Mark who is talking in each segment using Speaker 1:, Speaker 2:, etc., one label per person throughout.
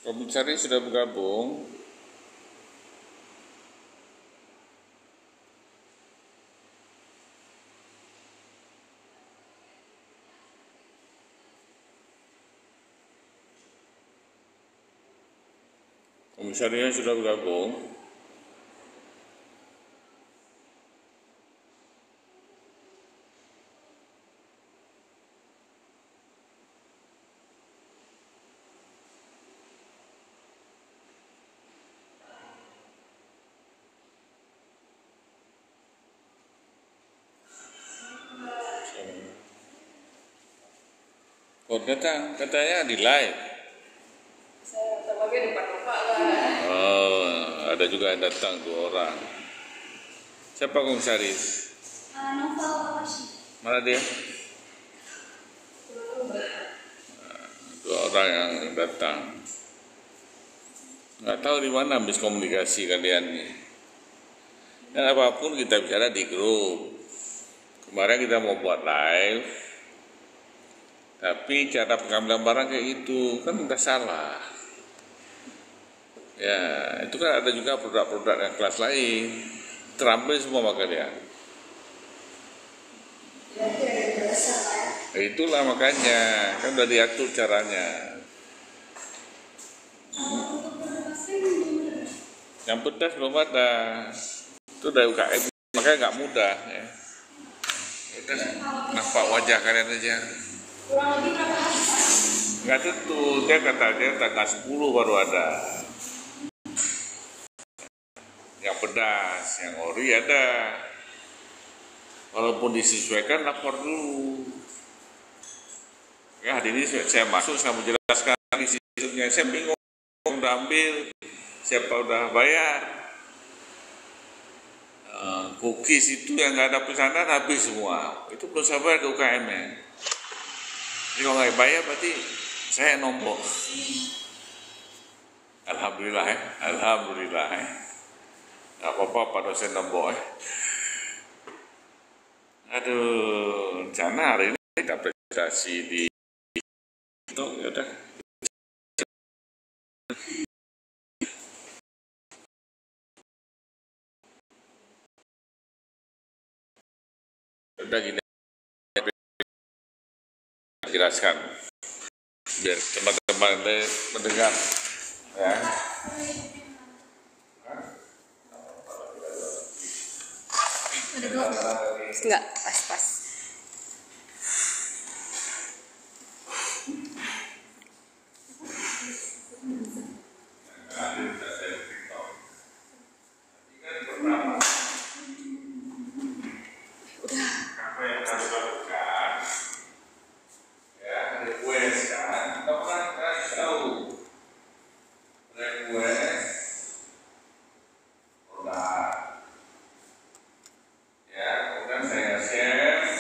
Speaker 1: Komisaris sudah bergabung. Komisarisnya sudah bergabung. Oh datang, katanya di live.
Speaker 2: Saya terbagai depan Bapak lah.
Speaker 1: Oh, ada juga yang datang 2 orang. Siapa komisaris?
Speaker 2: Novel Awashi.
Speaker 1: Mana dia? 2 orang yang datang. Nggak tahu di mana miskomunikasi kalian nih. Dan apapun kita bicara di grup. Kemarin kita mau buat live, tapi cara pengambilan barang kayak gitu kan udah salah. Ya, itu kan ada juga produk-produk yang kelas lain. Terambil semua sama kalian. Itulah makanya, kan udah diatur caranya. Yang pedas belum ada. Itu dari UKM, makanya nggak mudah. Ya. Udah, nampak wajah kalian aja.
Speaker 2: Kurang lebih berapa hari?
Speaker 1: Nggak tentu, dia katanya tanggal 10 baru ada. Yang pedas, yang ori ada. Walaupun disesuaikan, lapor dulu. Ya, hari ini saya masuk, saya menjelaskan isinya. Saya bingung, udah ambil, siapa udah bayar. Cookies itu yang nggak ada pesanan habis semua. Itu belum sabar ke UKM-nya. Jadi kalau nggak bayar berarti saya nombok. Alhamdulillah ya, alhamdulillah ya. Nggak apa-apa Pak dosen nombok ya. Aduh, rencana hari ini kita presentasi di itu ya udah. Udah gini jelaskan biar teman-teman mendengar ya.
Speaker 2: Enggak, pas.
Speaker 1: Apa yang harus dilakukan ya, request kan kita pernah kasih tahu request produk ya, kemudian saya share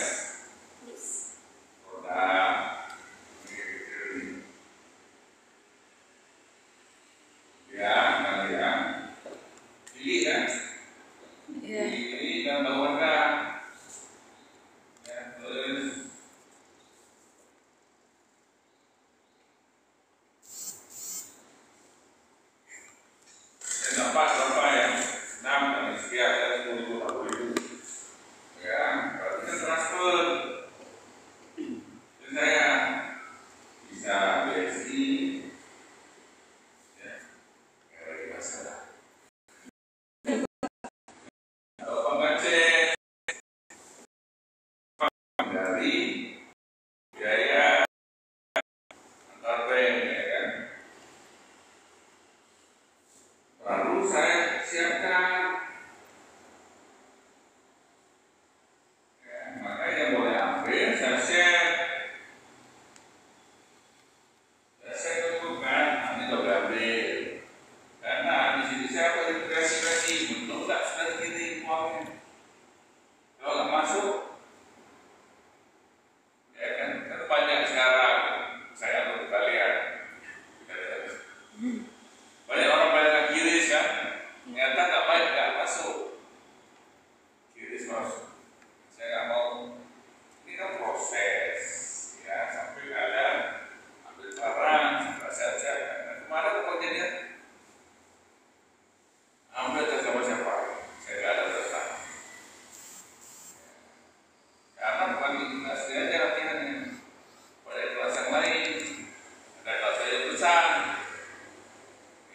Speaker 1: pesan.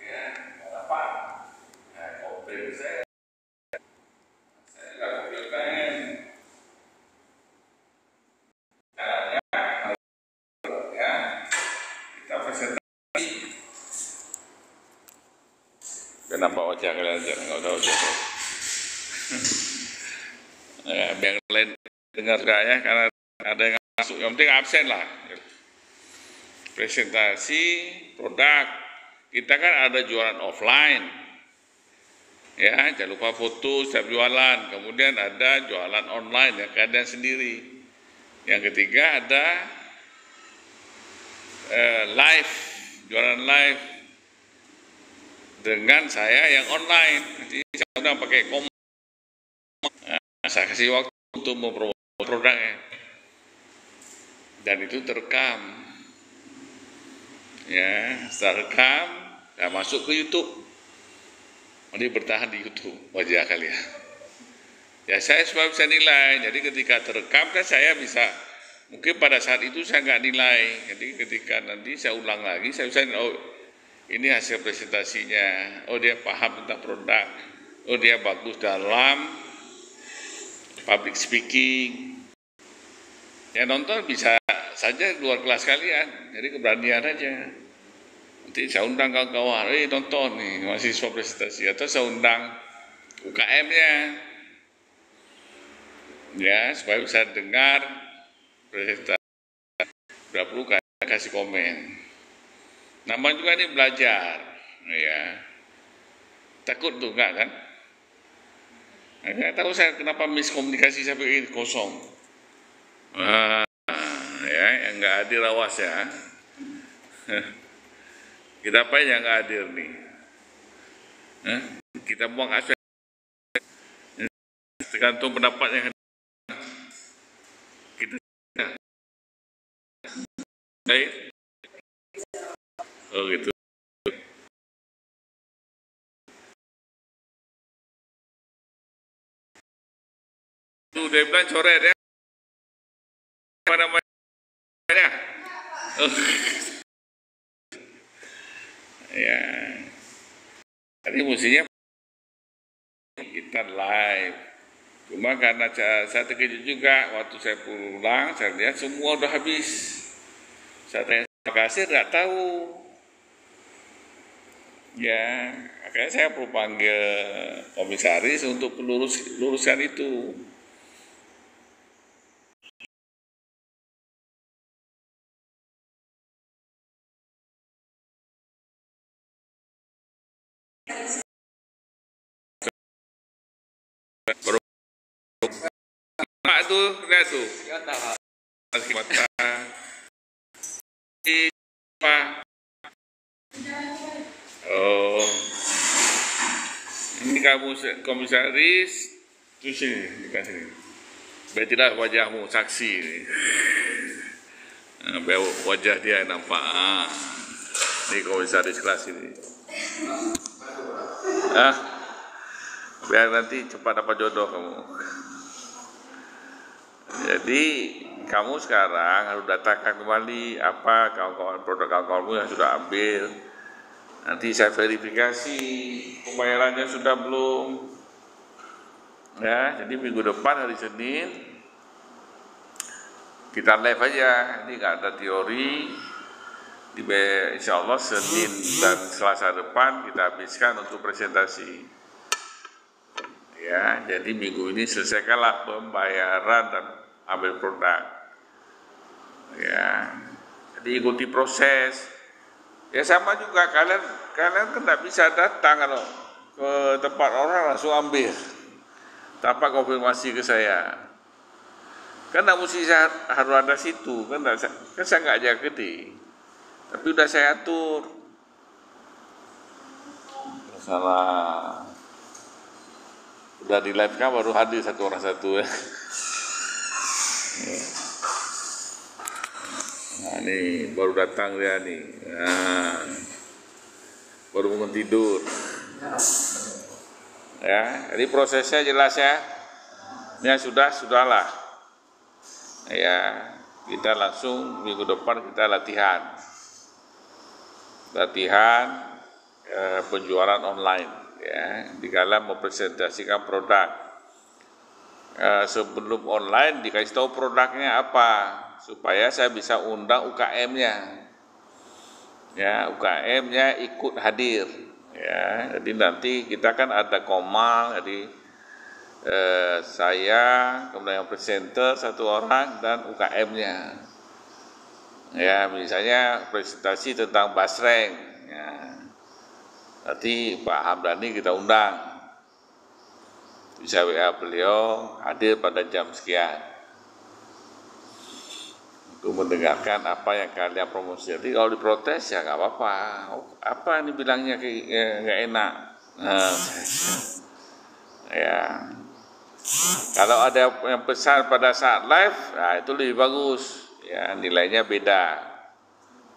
Speaker 1: Ya, apa? Nah, komplain saya nggak komplain UKM. Caranya, ya, kita presentasi. Kenapa wajah kalian nggak usah wajah? Ya, biar lain dengar ya, karena ada yang masuk, yang penting absen lah. Presentasi produk, kita kan ada jualan offline, ya jangan lupa foto setiap jualan. Kemudian ada jualan online ya kalian sendiri. Yang ketiga ada live, jualan live dengan saya yang online. Jadi saya udah pakai saya kasih waktu untuk mempromosi produknya, dan itu terekam. Ya, setelah rekam, saya masuk ke YouTube. Ini bertahan di YouTube wajah kalian. Ya saya supaya bisa nilai. Jadi ketika terekam kan saya bisa, mungkin pada saat itu saya nggak nilai. Jadi ketika nanti saya ulang lagi, saya bisa, oh ini hasil presentasinya. Oh dia paham tentang produk. Oh dia bagus dalam public speaking. Yang nonton bisa saja luar kelas kalian, jadi keberanian aja. Nanti saya undang kawan-kawan, nonton nih mahasiswa presentasi, atau saya undang UKM-nya, ya supaya bisa dengar presentasi. Berapa perlu kasih komen. Nama juga ini belajar, ya. Takut tuh enggak kan? Nggak tahu saya kenapa miskomunikasi sampai ini kosong. Ya, yang nggak hadir awas ya. Kita apa yang nggak hadir nih? Kita buang aspek, tergantung pendapat yang kita. Baik. Oh gitu. Tuh dia bilang coret ya. Apa namanya? Oh. Ya, tadi mestinya kita live. Cuma karena saya terkejut juga waktu saya pulang, saya lihat semua udah habis. Saya tanya terima kasih, nggak tahu. Ya, akhirnya saya perlu panggil komisaris untuk luruskan itu. Mak tuh, lihat tuh. Mata. Apa? Oh, ini kamu komisaris, terus sini dikasih. Betilah wajahmu saksi ini. Biar wajah dia nampak. Ini komisaris kelas ini. Biar nanti cepat dapat jodoh kamu. Jadi kamu sekarang harus datangkan kembali apa kawan-kawan produk kawan-kawanmu yang sudah ambil. Nanti saya verifikasi pembayarannya sudah belum. Ya, jadi minggu depan hari Senin kita live aja. Ini nggak ada teori. Insya Allah Senin dan Selasa depan kita habiskan untuk presentasi. Ya, jadi minggu ini selesaikanlah pembayaran dan ambil produk. Ya, jadi ikuti proses. Ya sama juga kalian kan tidak bisa datang kalau ke tempat orang langsung ambil tanpa konfirmasi ke saya. Kan tidak mesti harus ada situ, kan saya nggak jaga gede, tapi udah saya atur. Salah. Udah di live kan baru hadir satu orang satu ya. Nah ini baru datang dia nih. Nah, baru bangun tidur. Ya, jadi prosesnya jelas ya. Ya sudahlah. Ya, kita langsung minggu depan kita latihan. latihan penjualan online, ya, di dalam mempresentasikan produk. Sebelum online dikasih tahu produknya apa, supaya saya bisa undang UKM-nya, ya, UKM-nya ikut hadir, ya. Jadi nanti kita kan ada Komal, jadi saya, kemudian yang presenter satu orang, dan UKM-nya. Ya, misalnya presentasi tentang basreng, ya. Nanti Pak Hamdani kita undang, bisa WA beliau hadir pada jam sekian untuk mendengarkan apa yang kalian promosi. Jadi kalau diprotes ya nggak apa-apa. Apa ini bilangnya nggak enak. Ya, kalau ada yang pesan pada saat live, nah itu lebih bagus. Ya, nilainya beda.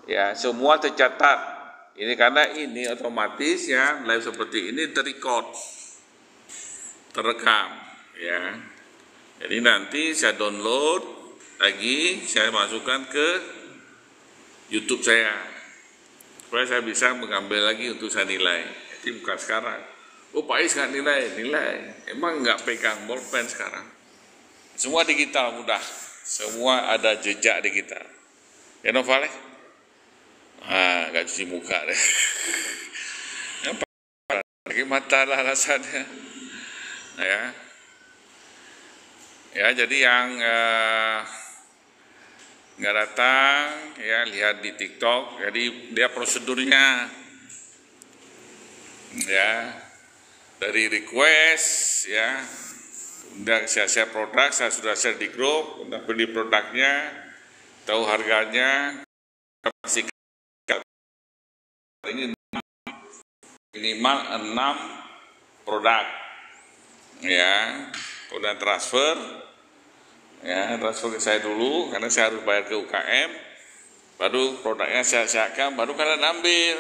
Speaker 1: Ya, semua tercatat. Ini karena ini otomatis, ya, live seperti ini terrecord, terekam, ya. Jadi nanti saya download lagi, saya masukkan ke YouTube saya, supaya saya bisa mengambil lagi untuk saya nilai. Jadi bukan sekarang. Oh, Pak Is nggak nilai. Emang nggak pegang bolpen sekarang. Semua digital mudah. Semua ada jejak digital. Ya, Noval? Nggak cuci muka deh. Lagi mata lah alasannya. Ya, jadi yang nggak datang, ya, lihat di TikTok. Jadi dia prosedurnya, ya, dari request, ya, kemudian saya share produk, saya sudah share di grup, udah beli produknya, tahu harganya, kasih ini minimal 6 produk, ya, kemudian transfer ke saya dulu, karena saya harus bayar ke UKM, baru produknya saya siapkan, baru kalian ambil.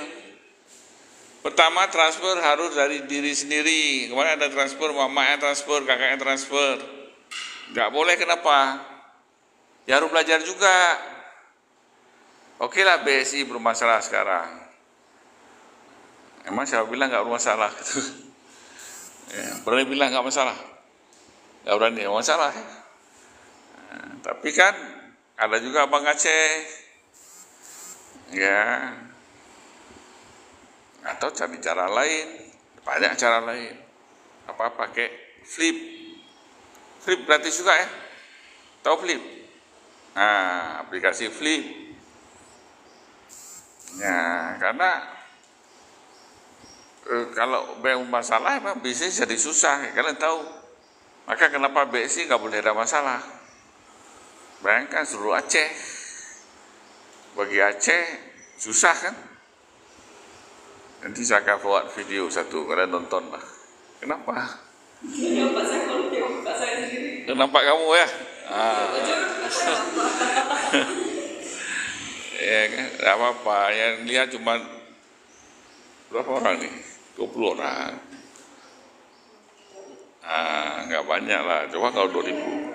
Speaker 1: Pertama transfer harus dari diri sendiri. Kemarin ada transfer, mamanya transfer, kakaknya transfer, nggak boleh. Kenapa? Ya harus belajar juga. Oke lah, BSI bermasalah sekarang. Emang siapa bilang nggak bermasalah? Ya, berani bilang nggak masalah? Nggak berani, nggak masalah. Nah, tapi kan ada juga Abang Aceh, ya, atau cari cara lain, banyak cara lain. Apa pakai Flip gratis juga, ya. Tahu Flip? Nah, aplikasi Flip. Ya, karena kalau masalah emang bisnis jadi susah, ya, kalian tahu. Maka kenapa BSI nggak boleh ada masalah? Bayangkan seluruh Aceh, bagi Aceh susah kan? Nanti saya akan buat video satu, kalian nonton lah. Kenapa? Nampak kamu, ya? Ya kan, nggak apa-apa. Yang lihat cuma berapa orang nih? 20 orang. Nggak banyak lah. Coba kalau 2000.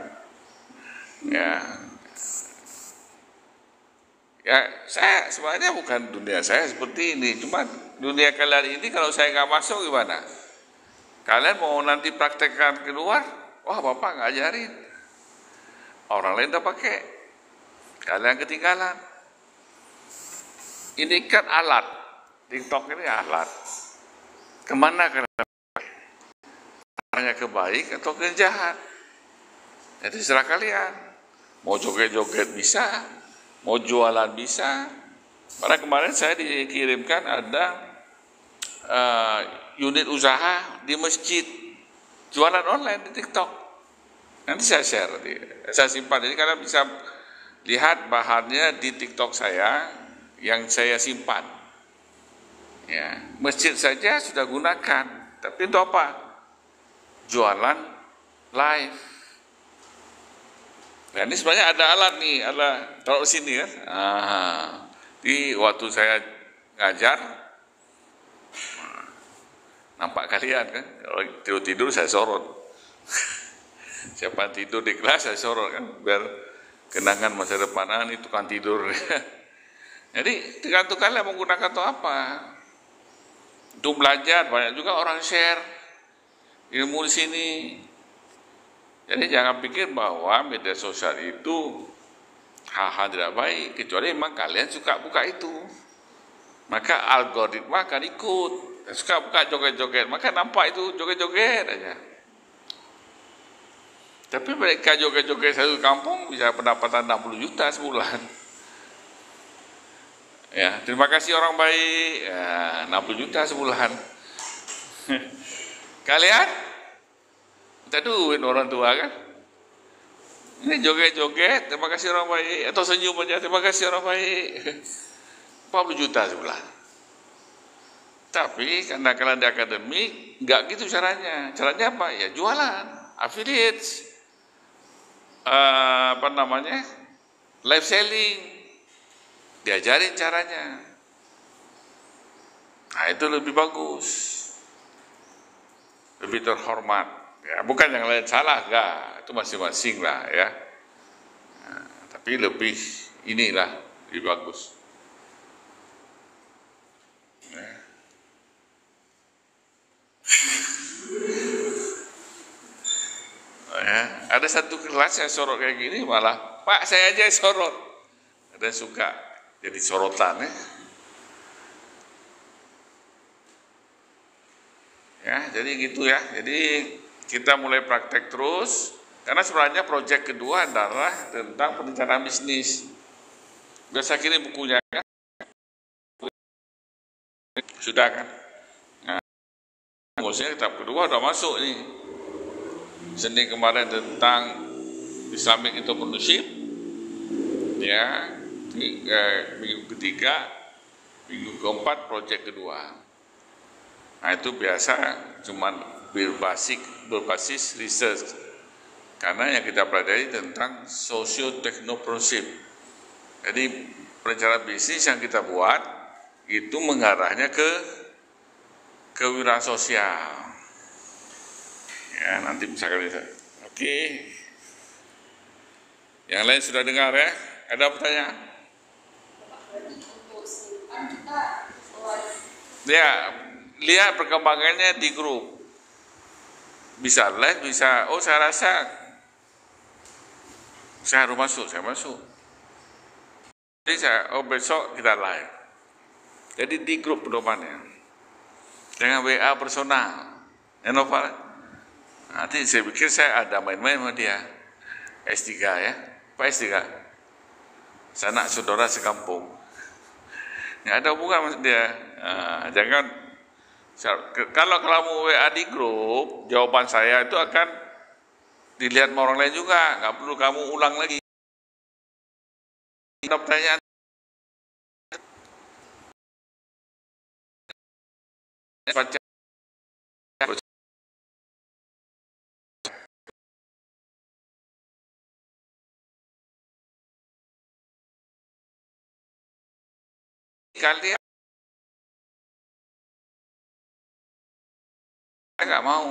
Speaker 1: Ya, saya sebenarnya bukan dunia saya seperti ini. Cuma dunia kalian ini kalau saya nggak masuk gimana? Kalian mau nanti praktekkan keluar? Wah, Bapak nggak ajarin. Orang lain udah pakai. Kalian ketinggalan. Ini kan alat. TikTok ini alat. Kemana kalian pakai? Arahnya ke baik atau ke jahat? Jadi serah kalian. Mau joget-joget bisa, mau jualan bisa. Karena kemarin saya dikirimkan ada unit usaha di masjid, jualan online di TikTok. Nanti saya share, saya simpan. Jadi kalian bisa lihat bahannya di TikTok saya yang saya simpan. Ya, masjid saja sudah gunakan. Tapi itu apa? Jualan live. Nah, ini sebenarnya ada alat nih, ada taruh sini kan. Di waktu saya ngajar, nampak kalian kan, kalau tidur saya sorot. Siapa tidur di kelas saya sorot kan, biar kenangan masa depan, ini tukang tidur. Jadi tergantung kalian menggunakan itu apa. Untuk belajar, banyak juga orang share ilmu di sini. Jadi jangan pikir bahwa media sosial itu hal-hal tidak baik, kecuali memang kalian suka buka itu. Maka algoritma akan ikut. Suka buka joget-joget, maka nampak itu joget-joget aja. Tapi mereka joget-joget satu kampung bisa pendapatan 60 juta sebulan. Ya, terima kasih orang baik. Ya, 60 juta sebulan. Kalian minta duit orang tua kan? Ini joget-joget, terima kasih orang baik. Atau senyum aja, terima kasih orang baik. 40 juta sebulan. Tapi karena kalian di akademik, nggak gitu caranya. Caranya apa? Ya jualan, affiliates, live selling, diajarin caranya. Nah itu lebih bagus, lebih terhormat. Ya, bukan yang lain salah, enggak, itu masing-masing lah ya. Nah, tapi lebih inilah lebih bagus. Ya, ada satu kelas yang sorot kayak gini malah, Pak saya aja yang sorot. Ada yang suka jadi sorotan ya. Ya, jadi gitu ya. Jadi kita mulai praktek terus. Karena sebenarnya proyek kedua adalah tentang perencanaan bisnis. Udah saya kirim bukunya kan? Sudah kan? Nah, maksudnya kitab kedua udah masuk nih. Senin kemarin tentang Islamic Entrepreneurship. Ya, minggu ketiga, minggu keempat proyek kedua. Nah itu biasa cuman berbasis research. Karena yang kita pelajari tentang socio-technopreneurship. Jadi perencanaan bisnis yang kita buat itu mengarahnya ke kewirausahaan sosial. Ya nanti misalkan bisa. Oke. Yang lain sudah dengar ya? Ada pertanyaan? Ya, lihat perkembangannya di grup. Bisa live, bisa. Oh saya rasa saya harus masuk, saya masuk. Jadi besok kita live. Jadi di grup pedomannya. Dengan WA personal. Enova. Nanti saya pikir saya ada main-main sama dia. S3 ya. Pak S3. Sanak saudara sekampung. Nggak ada hubungan sama dia. Nah, jangan. Kalau kamu WA di grup, jawaban saya itu akan dilihat sama orang lain juga, nggak perlu kamu ulang lagi. Ada pertanyaan? Kalian nggak mau.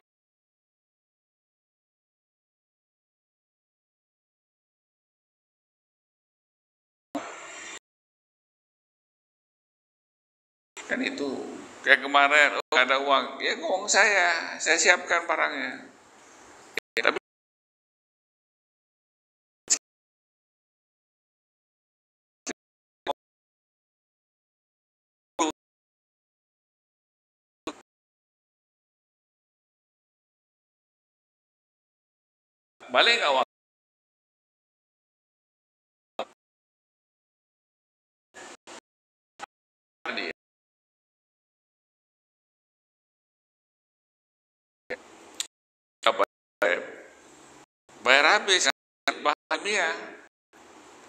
Speaker 1: Kan itu kayak kemarin ada uang, ya ngomong saya siapkan barangnya. Tapi balik nggak uang? Bayar habis, bahan dia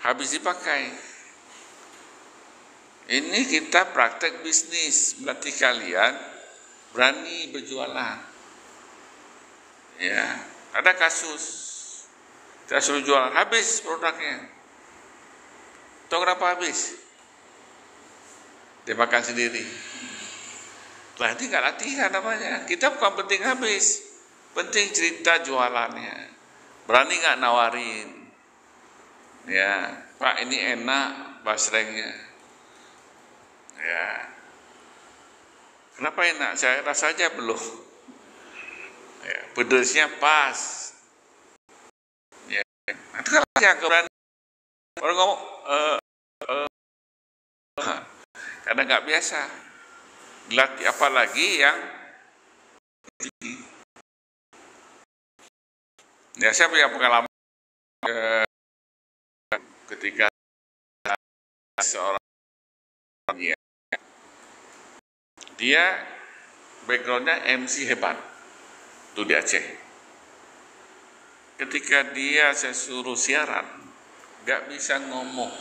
Speaker 1: habis dipakai. Ini kita praktek bisnis, berarti kalian berani berjualan. Ya, ada kasus saya suruh jualan habis produknya. Tahu kenapa habis? Dia makan sendiri. Berarti nggak latihan namanya. Kita bukan penting habis, penting cerita jualannya. Berani nggak nawarin? Ya, Pak ini enak basrengnya. Ya. Kenapa enak? Saya rasa aja belum. Ya, pedesnya pas. Ya. Itu kan aja keberanian. Orang ngomong, karena nggak biasa. Dilatih apalagi yang ya saya punya pengalaman ketika seorang dia backgroundnya MC hebat itu di Aceh. Ketika saya suruh siaran nggak bisa ngomong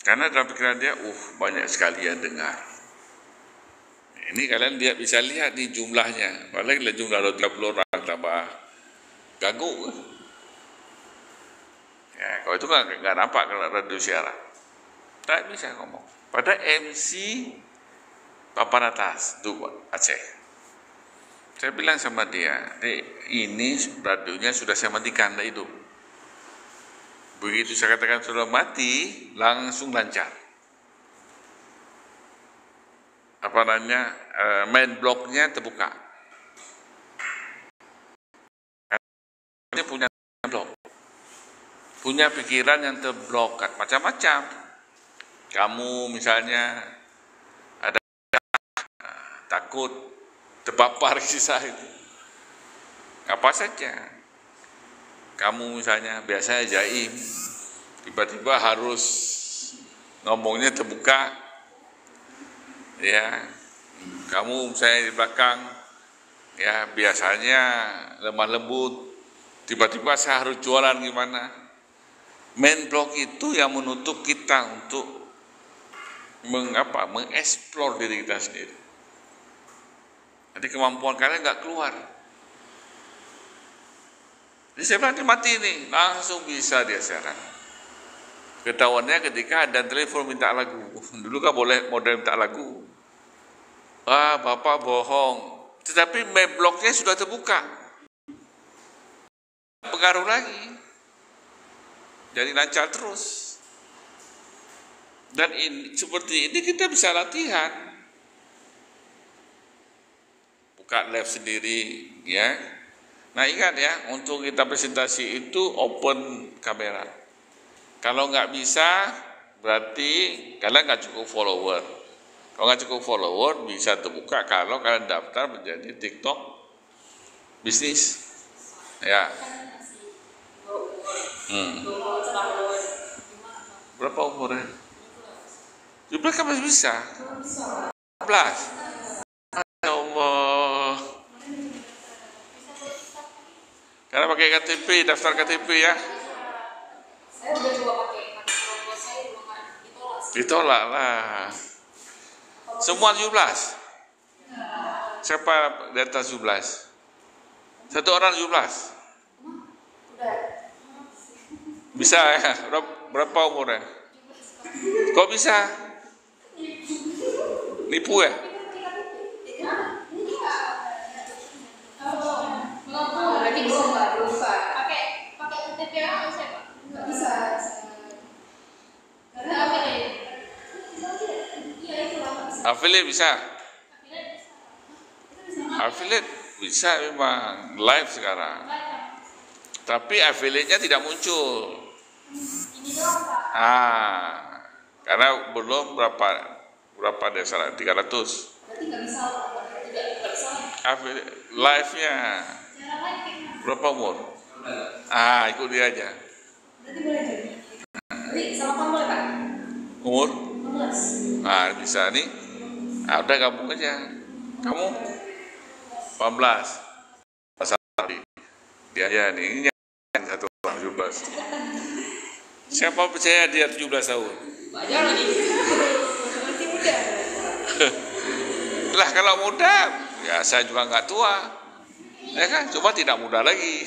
Speaker 1: karena dalam pikiran dia banyak sekali yang dengar. Ini kalian bisa lihat di jumlahnya, apalagi jumlah 30 orang tambah ganggu. Ya, kalau itu kan nggak nampak kalau radio siaran. Tak bisa ngomong. Pada MC papan atas, itu Aceh. Saya bilang sama dia, ini radionya sudah saya matikan, tidak hidup. Begitu saya katakan sudah mati, langsung lancar. Main blognya terbuka. Dia punya blog, punya pikiran yang terblok macam-macam. Kamu misalnya ada takut terpapar kisah itu, apa saja. Kamu misalnya biasanya jaim, tiba-tiba harus ngomongnya terbuka. Ya, kamu misalnya di belakang, ya biasanya lemah lembut, tiba-tiba saya harus jualan gimana. Main blog itu yang menutup kita untuk mengeksplor diri kita sendiri. Jadi kemampuan kalian nggak keluar. Jadi saya bilang mati nih, langsung bisa dia siaran. Ketahuannya ketika ada telepon minta lagu. Dulu kan boleh model minta lagu. Bapak bohong. Tetapi main blognya sudah terbuka. Pengaruh lagi. Jadi lancar terus. Dan seperti ini kita bisa latihan. Buka live sendiri, ya. Nah ingat ya, untuk kita presentasi itu open kamera. Kalau nggak bisa, berarti kalian nggak cukup follower. Kalau nggak cukup follower, bisa terbuka kalau kalian daftar menjadi TikTok bisnis. Ya. Berapa umurnya? 17 kan masih bisa. 14. Ya Allah. Karena pakai KTP, daftar KTP ya.
Speaker 2: Saya udah coba pakai orang saya nggak ditolak.
Speaker 1: Ditolak lah. Semua 17. Siapa di atas 17? Satu orang 17.
Speaker 2: Udah.
Speaker 1: Bisa ya? Berapa umurnya? Kok bisa? Nipu ya?
Speaker 2: Berarti bisa nggak lupa?
Speaker 3: pakai KTP orang saya Pak.
Speaker 2: Nggak bisa. Karena apa nih?
Speaker 3: Iya itu lah Pak.
Speaker 1: Affiliate bisa? Affiliate bisa memang live sekarang. Tapi affiliate-nya tidak muncul.
Speaker 3: Ini doang Pak.
Speaker 1: Karena belum berapa dasar 300.
Speaker 2: Berarti nggak bisa. Tidak bisa.
Speaker 1: Affiliate live-nya
Speaker 3: Cara lain kayak
Speaker 1: berapa umur? Ikut dia aja.
Speaker 2: Berarti boleh jadi. Berarti sama kamu boleh Pak?
Speaker 1: Umur?
Speaker 2: 15.
Speaker 1: Bisa nih. Udah gabung aja. Kamu 18. Masalah dia aja nih. Ini yang satu orang 17. Siapa percaya dia 17 tahun?
Speaker 2: Wajar lagi. Masih muda.
Speaker 1: Lah kalau muda, ya saya juga nggak tua. Ya kan, cuma tidak muda lagi.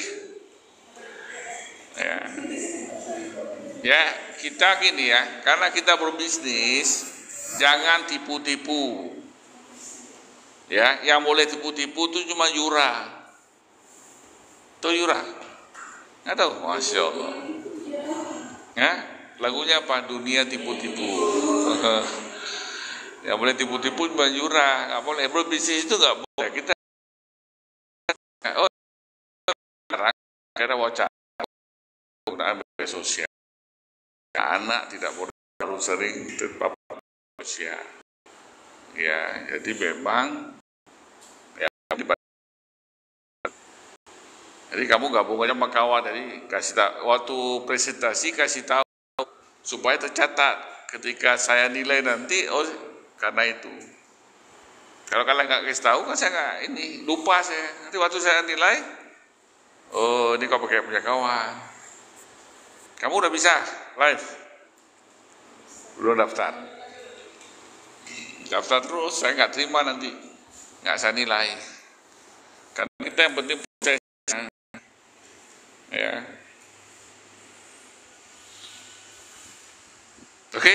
Speaker 1: Ya, kita gini ya, karena kita berbisnis, jangan tipu-tipu. Ya, yang boleh tipu-tipu itu cuma Yura. Tuh Yura. Nggak tahu, Masya Allah. Ya, lagunya apa? Dunia tipu-tipu. Yang boleh tipu-tipu cuma jurah, nggak boleh. Berbisnis itu nggak boleh. Kita karena wacana penggunaan media sosial. Anak tidak boleh terlalu sering terpapar sosial. Ya, jadi memang ya, jadi kamu gabung aja sama kawan. Jadi kasih tahu waktu presentasi, kasih tahu supaya tercatat ketika saya nilai nanti. Oh, karena itu. Kalau kalian nggak kasih tahu kan saya nggak ini lupa saya. Nanti waktu saya nilai, oh ini kau pakai punya kawan. Kamu udah bisa live, belum daftar. Daftar terus, saya nggak terima nanti, nggak saya nilai. Karena kita yang penting prosesnya, ya. Oke,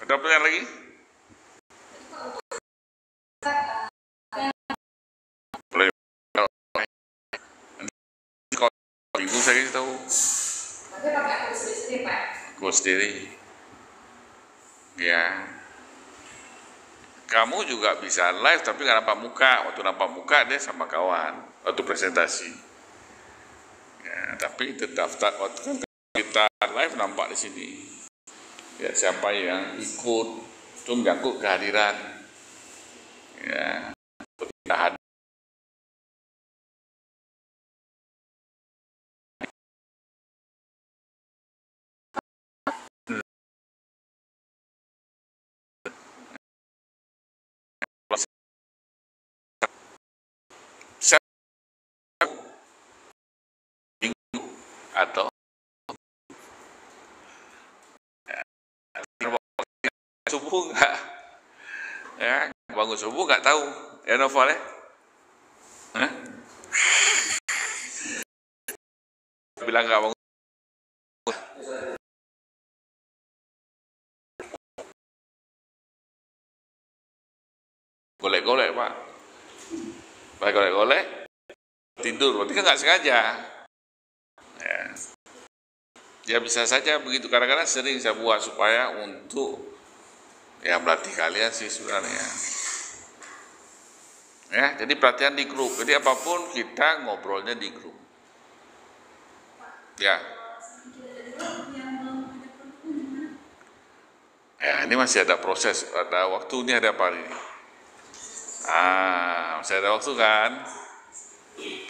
Speaker 1: ada pertanyaan lagi? Boleh. Kalau ibu saya kasih tahu.
Speaker 2: Tapi pakai akun sendiri, Pak.
Speaker 1: Akun sendiri. Ya. Kamu juga bisa live tapi nggak nampak muka. Waktu nampak muka dia sama kawan waktu presentasi. Ya, tapi terdaftar waktu kita live nampak di sini. Ya, siapa yang ikut itu mengganggu kehadiran. Ya, tidak hadir. Atau subuh enggak, ya bangun subuh nggak tahu, ya Novel ya, bilang nggak bangun, golek-golek Pak, golek-golek tidur, berarti kan nggak sengaja. Ya bisa saja begitu, kadang-kadang sering saya buat supaya untuk ya melatih kalian sih sebenarnya. Ya, jadi pelatihan di grup. Jadi apapun kita ngobrolnya di grup. Ya. Ya, ini masih ada proses, ada waktu, ini ada apa ini? Masih ada waktu kan?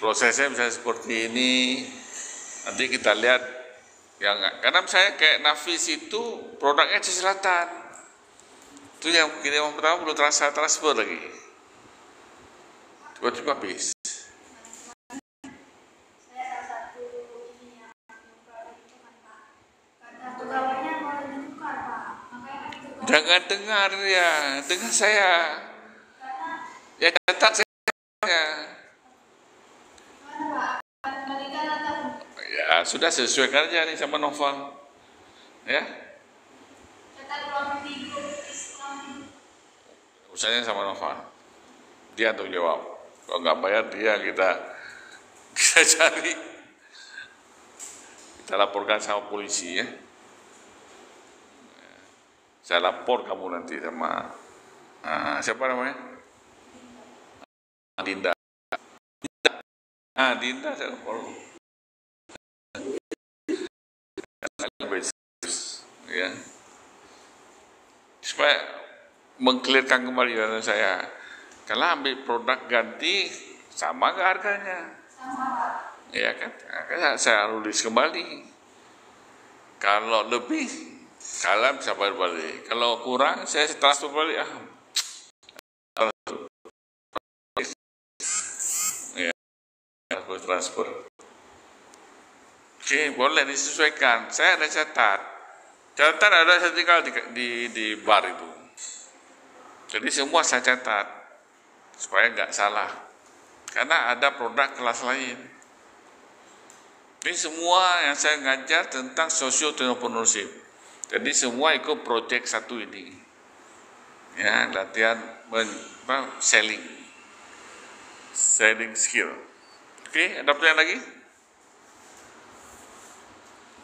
Speaker 1: Prosesnya bisa seperti ini. Nanti kita lihat. Ya enggak, karena saya kayak Nafis itu produknya Aceh Selatan. Itu yang pertama belum terasa transfer lagi. Tiba-tiba habis.
Speaker 3: Saya salah satu ini yang produk itu kan Pak. Karena pegawainya mau ditukar Pak. Makanya kan ditukar.
Speaker 1: Jangan dengar ya, dengar saya. Ya catat saya. Ya sudah sesuaikan aja nih sama Novel. Ya. Usahanya sama Novel. Dia untuk jawab. Kalau nggak bayar dia kita cari. Kita laporkan sama polisi ya. Saya lapor kamu nanti sama siapa namanya? Dinda. Dinda saya lapor. Ya. Supaya mengklirkan kembali dengan saya, kalau ambil produk ganti sama nggak harganya? Sama. Ya kan? Saya tulis kembali. Kalau lebih, kalian bisa bayar balik. Kalau kurang, saya transfer balik. Ya, transfer. Oke, boleh disesuaikan. Saya ada catat. Catatan ada saya tinggal di bar itu. Jadi semua saya catat supaya nggak salah. Karena ada produk kelas lain. Ini semua yang saya ngajar tentang social entrepreneurship. Jadi semua ikut project satu ini. Ya, latihan selling skill. Oke, ada pertanyaan lagi?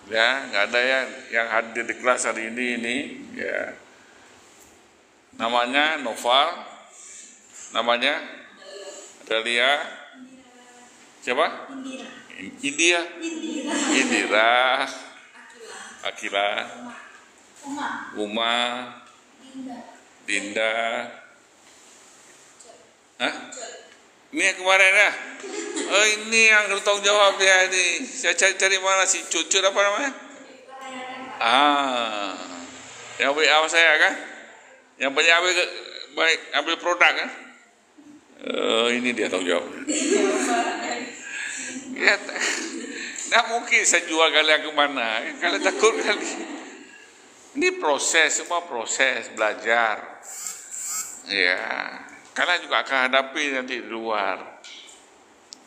Speaker 1: Ya, nggak ada yang hadir di kelas hari ini ya. Namanya Noval, namanya Dalia, siapa? India, Indira, Akila, Uma, Dinda. Hah? Ini yang kemarin ya? Oh, ini yang bertanggung jawab ya ini. Saya cari mana si Cucu apa namanya? Ah, yang WA saya kan? Yang banyak ambil produk kan? Ini dia tanggung jawab. Ya, nggak mungkin saya jual kalian kemana? Kalian takut kali. Ini proses, semua proses belajar. Ya, kalian juga akan hadapi nanti di luar.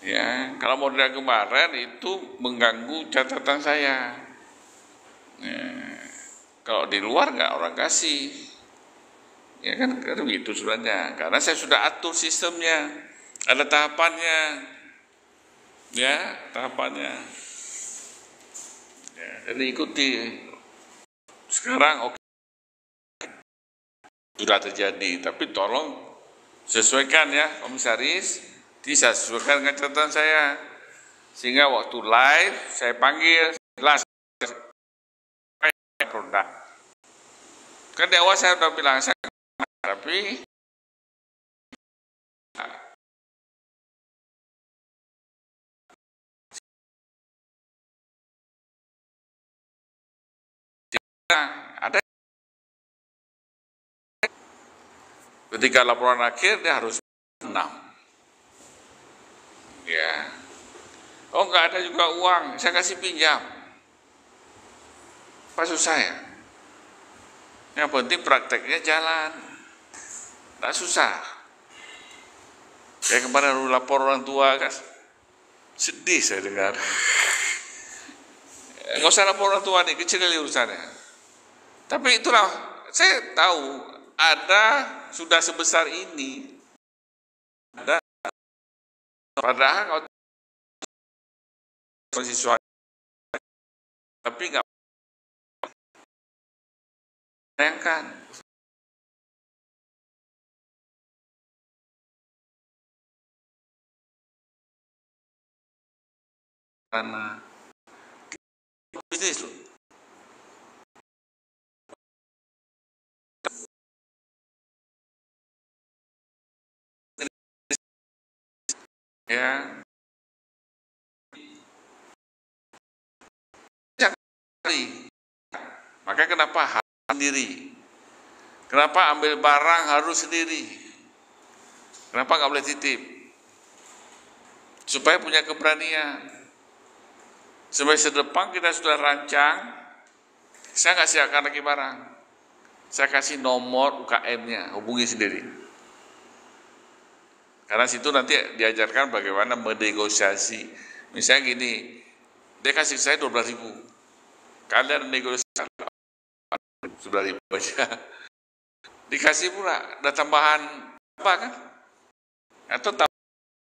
Speaker 1: Ya, kalau model kemarin itu mengganggu catatan saya. Ya, kalau di luar nggak orang kasih. Ya kan begitu sebenarnya. Karena saya sudah atur sistemnya, ada tahapannya. Ya, tahapannya. Ya, jadi ikuti. Sekarang oke, sudah terjadi, tapi tolong sesuaikan ya komisaris, disesuaikan dengan catatan saya, sehingga waktu live saya panggil jelas produk. Kan di awal saya sudah bilang saya, tapi ada ketika laporan akhir dia harus 6. Ya. Oh, nggak ada juga uang, saya kasih pinjam. Maksud saya, yang penting prakteknya jalan, nggak susah. Kayak kemarin lu lapor orang tua kan, sedih saya dengar. Nggak usah lapor orang tua nih, kecil kali urusannya. Tapi itulah, saya tahu ada sudah sebesar ini, ada padahal kalau mahasiswa tapi nggak bayangkan karena bisnis loh. Ya, maka kenapa harus sendiri? Kenapa ambil barang harus sendiri? Kenapa nggak boleh titip? Supaya punya keberanian. Semester depan kita sudah rancang, saya nggak siapkan lagi barang. Saya kasih nomor UKM-nya, hubungi sendiri. Karena situ nanti diajarkan bagaimana menegosiasi. Misalnya gini, dia kasih saya 12.000. Kalian negosiasi 11.000 aja. Dikasih pula, ada tambahan apa kan? Atau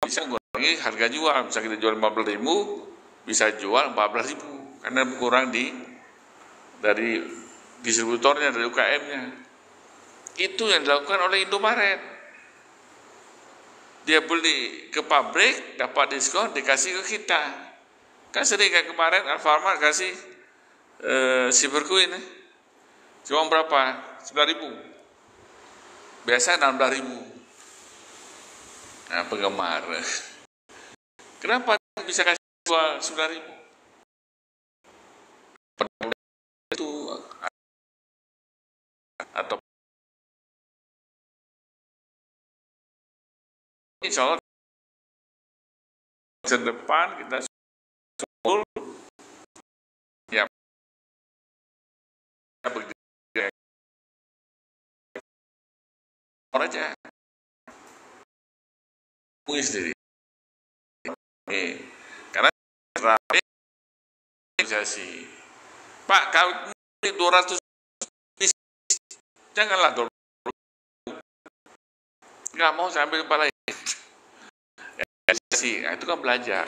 Speaker 1: bisa ngurangi harga jual. Bisa kita jual 15.000, bisa jual 14.000. Karena kurang dari distributornya, dari UKM-nya. Itu yang dilakukan oleh Indomaret. Dia beli ke pabrik, dapat diskon, dikasih ke kita. Kan sering kayak kemarin Alfamart kasih Silverco ini. Cuma berapa? 9.000. Biasa 16.000. Nah, penggemar. Kenapa bisa kasih jual 9.000? Itu atau insya Allah depan kita full ya orang aja punya sendiri. Karena rapi organisasi. Pak, kalau 200 janganlah 200. Nggak mau saya ambil kepala sih, nah, itu kan belajar.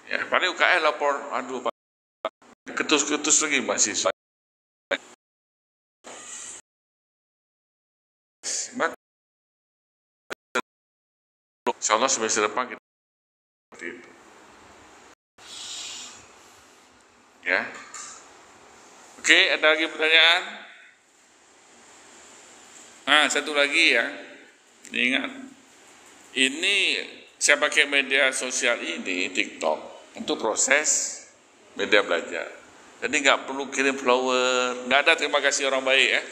Speaker 1: Ya, paling UKM lapor, aduh Pak. ketus-ketus lagi mahasiswa. Insya Allah semester depan kita seperti itu. Ya. Oke, ada lagi pertanyaan? Nah, satu lagi ya. Ingat, ini saya pakai media sosial ini, TikTok, untuk proses media belajar. Jadi nggak perlu kirim follower, nggak ada terima kasih orang baik ya.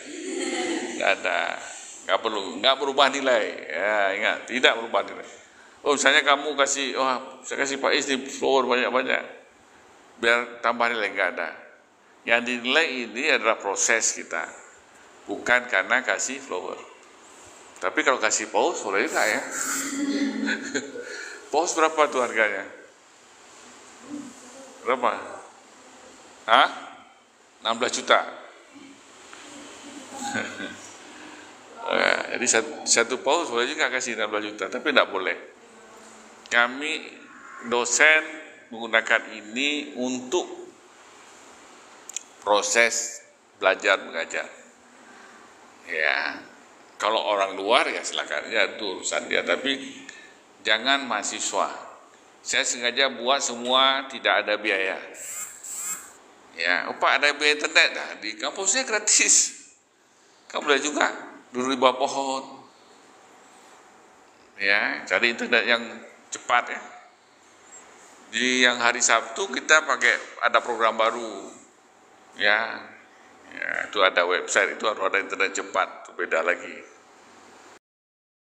Speaker 1: Nggak ada, nggak perlu, nggak berubah nilai. Ya, ingat, tidak berubah nilai. Oh, misalnya kamu kasih, saya kasih Pak Is di follower banyak-banyak, biar tambah nilai, nggak ada. Yang dinilai ini adalah proses kita, bukan karena kasih follower. Tapi kalau kasih pause boleh nggak ya? Pause berapa tuh harganya? Berapa? Hah? 16 juta. Jadi satu pause boleh juga kasih 16 juta, tapi tidak boleh. Kami dosen menggunakan ini untuk proses belajar mengajar. Ya, kalau orang luar ya silakan, ya itu urusan dia. Tapi jangan mahasiswa. Saya sengaja buat semua tidak ada biaya. Ya, Pak ada biaya internet, nah, di kampusnya gratis. Kamu boleh juga duduk di bawah pohon. Ya, cari internet yang cepat ya. Di yang hari Sabtu kita pakai ada program baru. Ya, itu ada website, itu harus ada internet cepat, itu beda lagi.